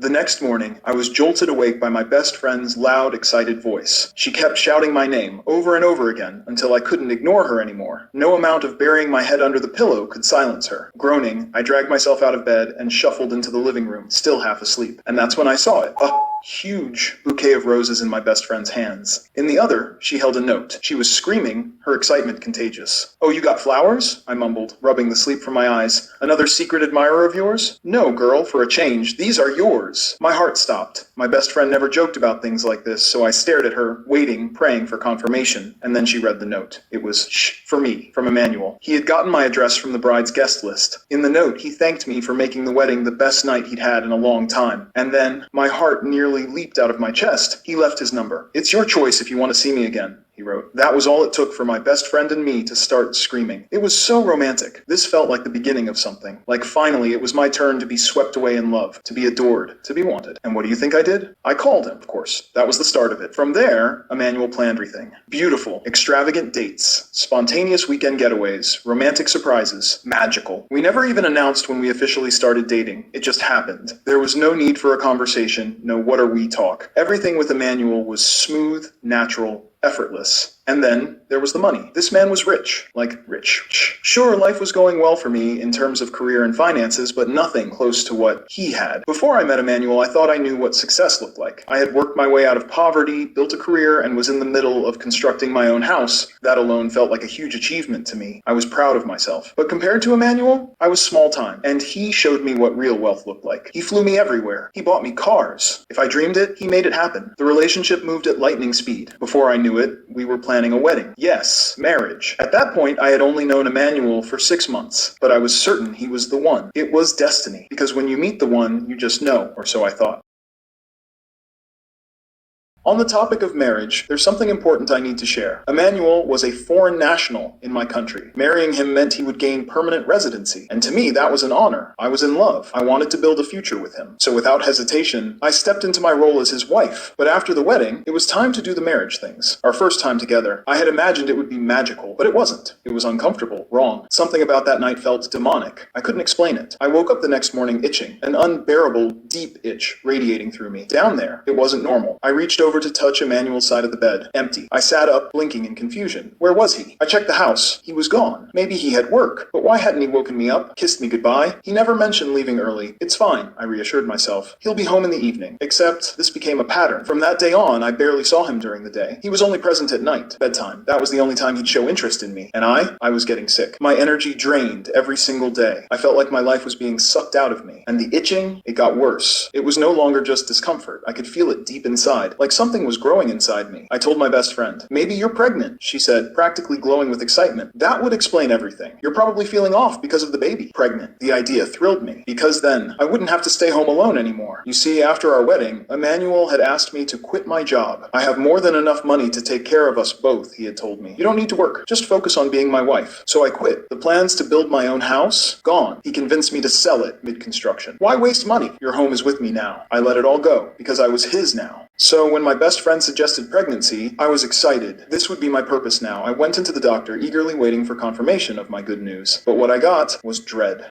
The next morning, I was jolted awake by my best friend's loud, excited voice. She kept shouting my name over and over again until I couldn't ignore her anymore. No amount of burying my head under the pillow could silence her. Groaning, I dragged myself out of bed and shuffled into the living room, still half asleep. And that's when I saw it. A huge bouquet of roses in my best friend's hands. In the other, she held a note. She was screaming, her excitement contagious. "Oh, you got flowers?" I mumbled, rubbing the sleep from my eyes. "Another secret admirer of yours?" "No, girl, for a change. These are yours." My heart stopped. My best friend never joked about things like this, so I stared at her, waiting, praying for confirmation. And then she read the note. It was, "Shh, for me, from Emmanuel." He had gotten my address from the bride's guest list. In the note, he thanked me for making the wedding the best night he'd had in a long time. And then, my heart nearly leaped out of my chest. He left his number. "It's your choice if you want to see me again," he wrote. That was all it took for my best friend and me to start screaming. It was so romantic. This felt like the beginning of something. Like finally it was my turn to be swept away in love, to be adored, to be wanted. And what do you think I did? I called him, of course. That was the start of it. From there, Emmanuel planned everything. Beautiful, extravagant dates, spontaneous weekend getaways, romantic surprises, magical. We never even announced when we officially started dating. It just happened. There was no need for a conversation, no what are we talk. Everything with Emmanuel was smooth, natural, effortless. And then there was the money. This man was rich. Like, rich. Sure, life was going well for me in terms of career and finances, but nothing close to what he had. Before I met Emmanuel, I thought I knew what success looked like. I had worked my way out of poverty, built a career, and was in the middle of constructing my own house. That alone felt like a huge achievement to me. I was proud of myself. But compared to Emmanuel, I was small time, and he showed me what real wealth looked like. He flew me everywhere. He bought me cars. If I dreamed it, he made it happen. The relationship moved at lightning speed. Before I knew it, we were planning a wedding. Yes, marriage. At that point, I had only known Emmanuel for 6 months, but I was certain he was the one. It was destiny, because when you meet the one, you just know, or so I thought. On the topic of marriage, there's something important I need to share. Emmanuel was a foreign national in my country. Marrying him meant he would gain permanent residency, and to me that was an honor. I was in love. I wanted to build a future with him. So without hesitation, I stepped into my role as his wife. But after the wedding, it was time to do the marriage things. Our first time together, I had imagined it would be magical, but it wasn't. It was uncomfortable, wrong. Something about that night felt demonic. I couldn't explain it. I woke up the next morning itching, an unbearable, deep itch radiating through me. Down there, it wasn't normal. I reached over to touch Emmanuel's side of the bed. Empty. I sat up, blinking in confusion. Where was he? I checked the house. He was gone. Maybe he had work. But why hadn't he woken me up, kissed me goodbye? He never mentioned leaving early. It's fine, I reassured myself. He'll be home in the evening. Except, this became a pattern. From that day on, I barely saw him during the day. He was only present at night, bedtime. That was the only time he'd show interest in me. And I was getting sick. My energy drained every single day. I felt like my life was being sucked out of me. And the itching, it got worse. It was no longer just discomfort. I could feel it deep inside, like something was growing inside me. I told my best friend, "Maybe you're pregnant," she said, practically glowing with excitement. That would explain everything. "You're probably feeling off because of the baby." Pregnant. The idea thrilled me, because then I wouldn't have to stay home alone anymore. You see, after our wedding, Emmanuel had asked me to quit my job. "I have more than enough money to take care of us both," he had told me. "You don't need to work. Just focus on being my wife." So I quit. The plans to build my own house? Gone. He convinced me to sell it mid-construction. Why waste money? Your home is with me now. I let it all go, because I was his now. So when my best friend suggested pregnancy, I was excited. This would be my purpose now. I went into the doctor, eagerly waiting for confirmation of my good news. But what I got was dread.